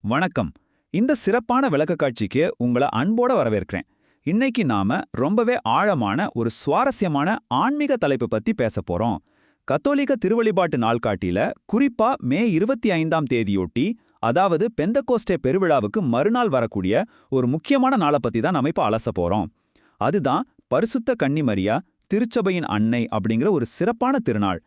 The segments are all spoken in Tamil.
வணக்கம். இந்த சிறப்பான விளக்கக்காட்சிக்கு உங்கள அன்போட வரவேற்கிறேன். இன்னைக்கு நாம ரொம்பவே ஆழமான ஒரு சுவாரஸ்யமான ஆன்மீக தலைப்பு பத்தி பேசப் போறோம். கத்தோலிக்க திருவழிபாட்டு நாள்காட்டியில குறிப்பா மே 25ஆம் தேதியொட்டி, அதாவது பெந்தகோஸ்டே பெருவிழாவுக்கு மறுநாள் வரக்கூடிய ஒரு முக்கியமான நாளை பத்தி தான் நாம இப்ப அலசப் போறோம். அதுதான் பரிசுத்த கன்னிமரியா திருச்சபையின் அன்னை அப்படிங்கிற ஒரு சிறப்பான திருநாள்.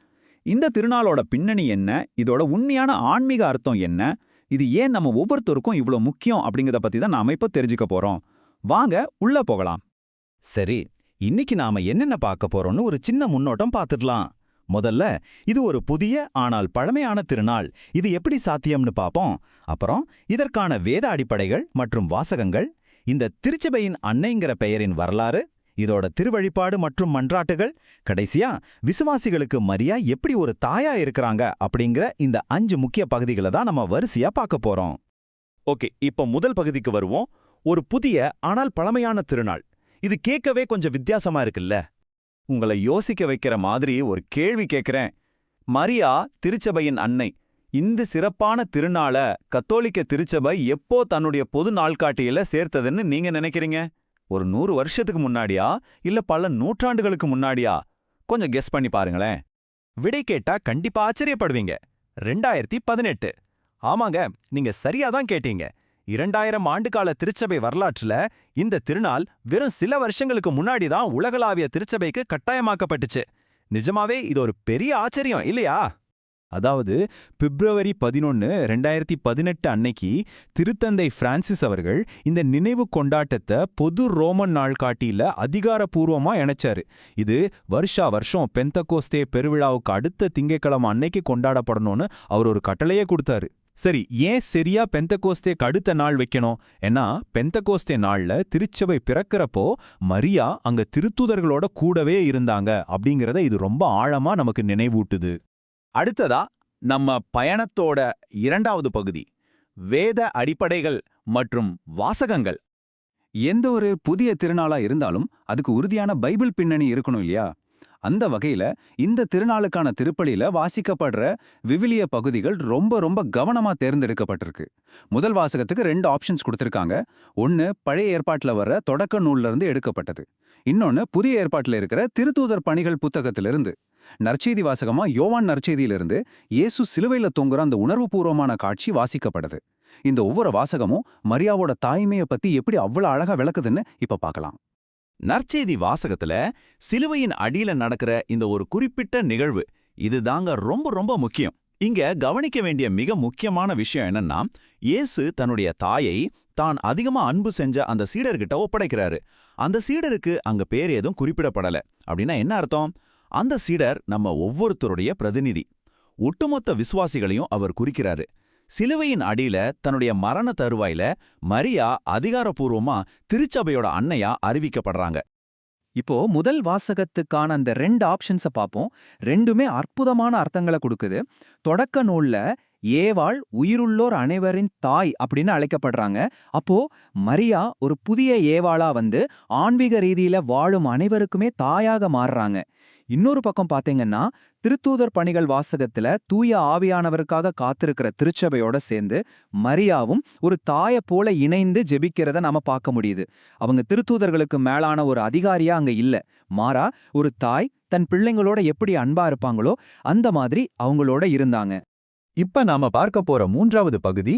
இந்த திருநாளோட பின்னணி என்ன, இதோட உண்மையான ஆன்மீக அர்த்தம் என்ன, இது ஏன் நம்ம ஒவ்வொருத்தருக்கும் இவ்ளோ முக்கியம் அப்படிங்கறத பத்தி தான் நாம இப்ப தெரிஞ்சுக்க போறோம். வாங்க உள்ள போகலாம். சரி, இன்னைக்கு நாம என்னென்ன பார்க்க போறோம்னு ஒரு சின்ன முன்னோட்டம் பார்த்துடலாம். முதல்ல, இது ஒரு புதிய ஆனால் பழமையான திருநாள். இது எப்படி சாத்தியம்னு பார்ப்போம். அப்புறம் இதற்கான வேத அடிப்படைகள் மற்றும் வாசகங்கள், இந்த திருச்சபையின் அன்னைங்கிற பெயரின் வரலாறு, இதோட திருவழிபாடு மற்றும் மன்றாட்டுகள், கடைசியா விசுவாசிகளுக்கு மரியா எப்படி ஒரு தாயா இருக்கிறாங்க அப்படிங்கிற இந்த 5 முக்கிய பகுதிகளை தான் நம்ம வரிசையா பார்க்க போறோம். ஓகே, இப்போ முதல் பகுதிக்கு வருவோம். ஒரு புதிய ஆனால் பழமையான திருநாள். இது கேட்கவே கொஞ்சம் வித்தியாசமா இருக்குல்ல? உங்களை யோசிக்க வைக்கிற மாதிரி ஒரு கேள்வி கேட்கிறேன். மரியா திருச்சபையின் அன்னை, இந்த சிறப்பான திருநாள கத்தோலிக்க திருச்சபை எப்போ தன்னுடைய பொது நாள்காட்டியில சேர்த்ததுன்னு நீங்க நினைக்கிறீங்க? ஒரு 100 வருஷத்துக்கு முன்னாடியா, இல்ல பல நூற்றாண்டுகளுக்கு முன்னாடியா? கொஞ்சம் கெஸ் பண்ணி பாருங்களேன். விடை கேட்டா கண்டிப்பா ஆச்சரியப்படுவீங்க. 2018. ஆமாங்க, நீங்க சரியாதான் கேட்டீங்க. 2000 ஆண்டுகால திருச்சபை வரலாற்றுல இந்த திருநாள் வெறும் சில வருஷங்களுக்கு முன்னாடி தான் உலகளாவிய திருச்சபைக்கு கட்டாயமாக்கப்பட்டுச்சு. நிஜமாவே இது ஒரு பெரிய ஆச்சரியம் இல்லையா? அதாவது பிப்ரவரி 11, 2018 அன்னைக்கு திருத்தந்தை பிரான்சிஸ் அவர்கள் இந்த நினைவு கொண்டாட்டத்தை பொது ரோமன் நாள்காட்டியில அதிகாரப்பூர்வமா இணைச்சாரு. இது வருஷா வருஷம் பெந்தகோஸ்தே பெருவிழாவுக்கு அடுத்த திங்கட்கிழமை அன்னைக்கு கொண்டாடப்படணும்னு அவர் ஒரு கட்டளையே கொடுத்தாரு. சரி, ஏன் சரியா பெந்தகோஸ்தேக்கு அடுத்த நாள் வைக்கணும்? ஏன்னா பெந்தகோஸ்தே நாள்ல திருச்சபை பிறக்கிறப்போ மரியா அங்க திருத்தூதர்களோட கூடவே இருந்தாங்க அப்படிங்கிறத இது ரொம்ப ஆழமா நமக்கு நினைவூட்டுது. அடுத்ததா நம்ம பயணத்தோட 2வது பகுதி, வேத அடிப்படைகள் மற்றும் வாசகங்கள். எந்த ஒரு புதிய திருநாளா இருந்தாலும் அதுக்கு உறுதியான பைபிள் பின்னணி இருக்கணும் இல்லையா? அந்த வகையில இந்த திருநாளுக்கான திருப்பலியில வாசிக்கப்படுற விவிலிய பகுதிகள் ரொம்ப ரொம்ப கவனமா தேர்ந்தெடுக்கப்பட்டிருக்கு. முதல் வாசகத்துக்கு 2 ஆப்ஷன்ஸ் கொடுத்திருக்காங்க. ஒன்னு பழைய ஏற்பாட்டுல வர்ற தொடக்க நூல்ல இருந்து எடுக்கப்பட்டது. இன்னொன்னு புதிய ஏற்பாட்டுல இருக்கிற திருத்தூதர் பணிகள் புத்தகத்திலிருந்து. நற்செய்தி வாசகமா யோவான் நற்செய்தியிலிருந்து இயேசு சிலுவையில தொங்குற அந்த உணர்வுபூர்வமான காட்சி வாசிக்கப்படுது. இந்த ஒவ்வொரு வாசகமும் மரியாவோட தாய்மையை பத்தி எப்படி அவ்வளவு அழகா விளக்குதுன்னு இப்ப பார்க்கலாம். நற்செய்தி வாசகத்துல சிலுவையின் அடியில நடக்கிற இந்த ஒரு குறிப்பிட்ட நிகழ்வு, இதுதாங்க ரொம்ப ரொம்ப முக்கியம். இங்க கவனிக்க வேண்டிய மிக முக்கியமான விஷயம் என்னன்னா, இயேசு தன்னுடைய தாயை தான் அதிகமா அன்பு செஞ்ச அந்த சீடர்கிட்ட ஒப்படைக்கிறாரு. அந்த சீடருக்கு அங்க பேர் ஏதும் குறிப்பிடப்படல. அப்படின்னா என்ன அர்த்தம்? அந்த சீடர் நம்ம ஒவ்வொருத்தருடைய பிரதிநிதி. ஒட்டுமொத்த விசுவாசிகளையும் அவர் குறிக்கிறாரு. சிலுவையின் அடியில தன்னுடைய மரண தருவாயில மரியா அதிகாரப்பூர்வமா திருச்சபையோட அன்னையா அறிவிக்கப்படுறாங்க. இப்போ முதல் வாசகத்துக்கான அந்த 2 ஆப்ஷன்ஸை பார்ப்போம். ரெண்டுமே அற்புதமான அர்த்தங்களை கொடுக்குது. தொடக்க நூல்ல ஏவாள் உயிருள்ளோர் அனைவரின் தாய் அப்படின்னு அழைக்கப்படுறாங்க. அப்போ மரியா ஒரு புதிய ஏவாளா வந்து ஆன்மீக ரீதியில வாழும் அனைவருக்குமே தாயாக மாறுறாங்க. இன்னொரு பக்கம் பாத்தீங்கன்னா, திருத்தூதர் பணிகள் வாசகத்துல தூய ஆவியானவருக்காக காத்திருக்கிற திருச்சபையோட சேர்ந்து மரியாவும் ஒரு தாய போல இணைந்து ஜெபிக்கிறத நாம பார்க்க முடியுது. அவங்க திருத்தூதர்களுக்கு மேலான ஒரு அதிகாரியா அங்க இல்ல, மாறா ஒரு தாய் தன் பிள்ளைங்களோட எப்படி அன்பா இருப்பாங்களோ அந்த மாதிரி அவங்களோட இருந்தாங்க. இப்ப நாம பார்க்க போற 3வது பகுதி,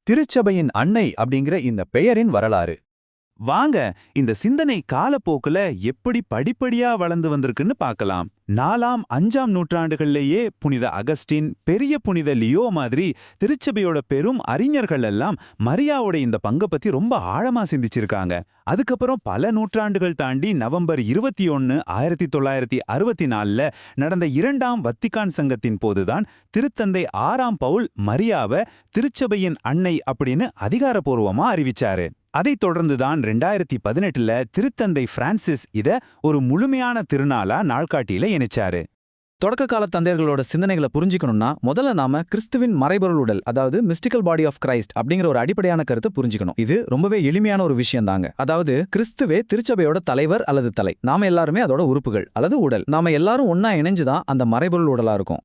திருச்சபையின் அன்னை அப்படிங்கிற இந்த பெயரின் வரலாறு. வாங்க இந்த சிந்தனை காலப்போக்குல எப்படி படிப்படியா வளர்ந்து வந்திருக்குன்னு பார்க்கலாம். 4ஆம் 5ஆம் நூற்றாண்டுகள்லேயே புனித அகஸ்டின், பெரிய புனித லியோ மாதிரி திருச்சபையோட பெரும் அறிஞர்கள் எல்லாம் மரியாவோட இந்த பங்கை பத்தி ரொம்ப ஆழமா சிந்திச்சிருக்காங்க. அதுக்கப்புறம் பல நூற்றாண்டுகள் தாண்டி நவம்பர் 21, 1964 நடந்த 2ஆம் வத்திக்கான் சங்கத்தின் போதுதான் திருத்தந்தை 6ஆம் பவுல் மரியாவை திருச்சபையின் அன்னை அப்படின்னு அதிகாரப்பூர்வமா அறிவிச்சாரு. அதைத் தொடர்ந்துதான் 2018 திருத்தந்தை பிரான்சிஸ் இத ஒரு முழுமையான திருநாளா நாள்காட்டியில இணைச்சாரு. தொடக்க கால தந்தையர்களோட சிந்தனைகளை புரிஞ்சுக்கணும்னா முதல்ல நாம கிறிஸ்துவின் மறைபொருள் உடல், அதாவது மிஸ்டிக்கல் பாடி ஆஃப் கிரைஸ்ட் அப்படிங்கிற ஒரு அடிப்படையான கருத்தை புரிஞ்சுக்கணும். இது ரொம்பவே எளிமையான ஒரு விஷயம் தாங்க. அதாவது கிறிஸ்துவே திருச்சபையோட தலைவர் அல்லது தலை, நாம எல்லாருமே அதோட உறுப்புகள் அல்லது உடல். நாம எல்லாரும் ஒன்னா இணைஞ்சுதான் அந்த மறைபொருள் உடலா இருக்கும்.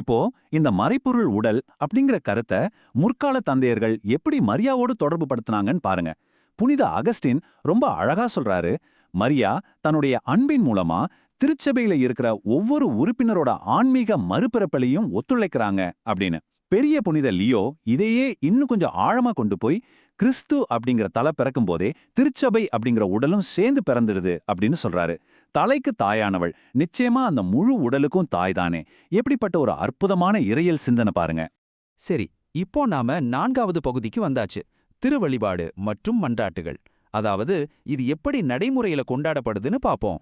இப்போ இந்த மறைபொருள் உடல் அப்படிங்கிற கருத்தை முற்கால தந்தையர்கள் எப்படி மரியாவோடு தொடர்பு படுத்தினாங்கன்னு பாருங்க. புனித அகஸ்டின் ரொம்ப அழகா சொல்றாரு, மரியா தன்னுடைய அன்பின் மூலமா திருச்சபையில இருக்கிற ஒவ்வொரு உறுப்பினரோட ஆன்மீக மறுபிறப்பிலையும் ஒத்துழைக்கிறாங்க அப்படின்னு. பெரிய புனித லியோ இதையே இன்னும் கொஞ்சம் ஆழமா கொண்டு போய் கிறிஸ்து அப்படிங்கிற தலை பிறக்கும் போதே திருச்சபை அப்படிங்கிற உடலும் சேர்ந்து பிறந்துடுது அப்படின்னு சொல்றாரு. தலைக்கு தாயானவள் நிச்சயமா அந்த முழு உடலுக்கும் தாய்தானே. எப்படிப்பட்ட ஒரு அற்புதமான இறையியல் சிந்தனை பாருங்க. சரி, இப்போ நாம 4வது பகுதிக்கு வந்தாச்சு. திருவழிபாடு மற்றும் மன்றாட்டுகள். அதாவது இது எப்படி நடைமுறையில கொண்டாடப்படுதுன்னு பாப்போம்.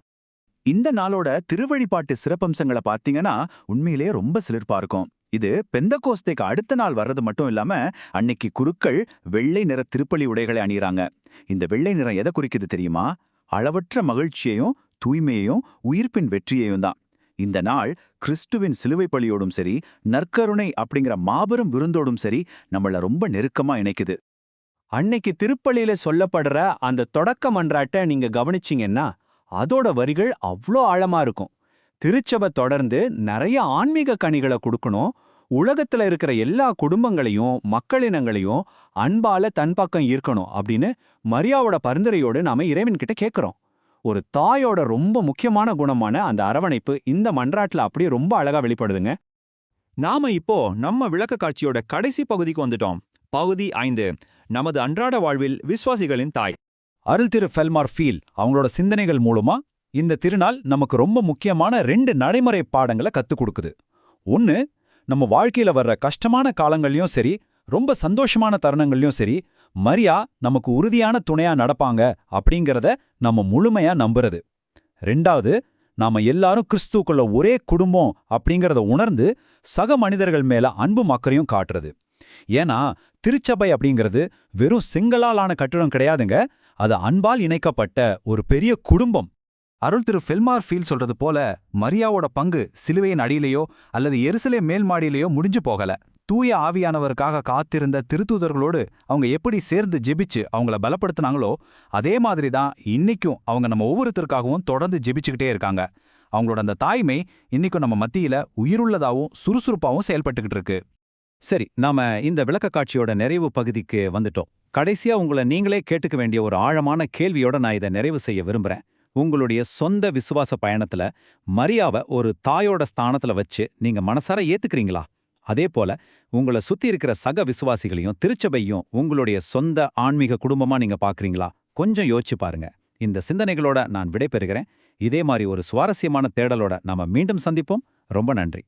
இந்த நாளோட திருவழிபாட்டு சிறப்பம்சங்களை பார்த்தீங்கன்னா உண்மையிலேயே ரொம்ப சிலிர்ப்பா இருக்கும். இது பெந்தகோஸ்தேக்கு அடுத்த நாள் வர்றது மட்டும் இல்லாம அன்னைக்கு குருக்கள் வெள்ளை நிற திருப்பலி உடைகளை அணியறாங்க. இந்த வெள்ளை நிறம் எதை குறிக்குது தெரியுமா? அளவற்ற மகிழ்ச்சியையும் தூய்மையையும் உயிர்ப்பின் வெற்றியையும் தான். இந்த நாள் கிறிஸ்துவின் சிலுவை பலியோடும் சரி, நற்கருணை அப்படிங்கிற மாபெரும் விருந்தோடும் சரி நம்மள ரொம்ப நெருக்கமா இணைக்குது. அன்னைக்கு திருப்பலியில சொல்லப்படுற அந்த தொடக்க மன்றாட்டை நீங்க கவனிச்சீங்கன்னா அதோட வரிகள் அவ்ளோ ஆழமா இருக்கும். திருச்சபை தொடர்ந்து நிறைய ஆன்மீக கனிகளை கொடுக்கணும், உலகத்துல இருக்கிற எல்லா குடும்பங்களையும் மக்களினங்களையும் அன்பால தன் பக்கம் ஈர்க்கணும் அப்படின்னு மரியாவோட பரிந்துரையோடு நாம இறைவன்கிட்ட கேட்கிறோம். ஒரு தாயோட ரொம்ப முக்கியமான குணமான அந்த அரவணைப்பு இந்த மன்றாட்டுல அப்படியே ரொம்ப அழகா வெளிப்படுதுங்க. நாம இப்போ நம்ம விளக்க காட்சியோட கடைசி பகுதிக்கு வந்துட்டோம். பகுதி 5, நமது அன்றாட வாழ்வில் விசுவாசிகளின் தாய். அருள் திரு ஃபெல்மார் ஃபீல் அவங்களோட சிந்தனைகள் மூலமா இந்த திருநாள் நமக்கு ரொம்ப முக்கியமான 2 நடைமுறை பாடங்களை கத்துக் கொடுக்குது. ஒன்னு, நம்ம வாழ்க்கையில வர்ற கஷ்டமான காலங்கள்லயும் சரி, ரொம்ப சந்தோஷமான தருணங்கள்லயும் சரி, மரியா நமக்கு உறுதியான துணையா நடப்பாங்க அப்படிங்கறத நம்ம முழுமையா நம்புறது. 2வது, நாம எல்லாரும் கிறிஸ்துக்குள்ள ஒரே குடும்பம் அப்படிங்கறத உணர்ந்து சக மனிதர்கள் மேல அன்பும் அக்கறையும் காட்டுறது. ஏன்னா திருச்சபை அப்படிங்கிறது வெறும் செங்கலாலான கட்டிடம் கிடையாதுங்க, அது அன்பால் இணைக்கப்பட்ட ஒரு பெரிய குடும்பம். அருள் திரு ஃபெல்மார் ஃபீல் சொல்றது போல மரியாவோட பங்கு சிலுவையின் அடியிலேயோ அல்லது எருசலேம் மேல் மாடியிலேயோ முடிஞ்சு போகல. தூய ஆவியானவருக்காக காத்திருந்த திருத்தூதர்களோடு அவங்க எப்படி சேர்ந்து ஜெபிச்சு அவங்கள பலப்படுத்தினாங்களோ அதே மாதிரி தான் இன்னைக்கும் அவங்க நம்ம ஒவ்வொருத்தருக்காகவும் தொடர்ந்து ஜெபிச்சுக்கிட்டே இருக்காங்க. அவங்களோட அந்த தாய்மை இன்னைக்கும் நம்ம மத்தியில உயிருள்ளதாவும் சுறுசுறுப்பாவும் செயல்பட்டுக்கிட்டு இருக்கு. சரி, நாம இந்த விளக்க காட்சியோட நிறைவு பகுதிக்கு வந்துட்டோம். கடைசியா உங்களை நீங்களே கேட்டுக்க வேண்டிய ஒரு ஆழமான கேள்வியோட நான் இதை நிறைவு செய்ய விரும்புறேன். உங்களுடைய சொந்த விசுவாச பயணத்துல மரியாவை ஒரு தாயோட ஸ்தானத்துல வச்சு நீங்க மனசார ஏத்துக்கிறீங்களா? அதே போல உங்களை சுத்தி இருக்கிற சக விசுவாசிகளையும் திருச்சபையும் உங்களுடைய சொந்த ஆன்மீக குடும்பமா நீங்க பாக்குறீங்களா? கொஞ்சம் யோசிச்சு பாருங்க. இந்த சிந்தனைகளோட நான் விடை பெறுகிறேன். இதே மாதிரி ஒரு சுவாரஸ்யமான தேடலோட நாம மீண்டும் சந்திப்போம். ரொம்ப நன்றி.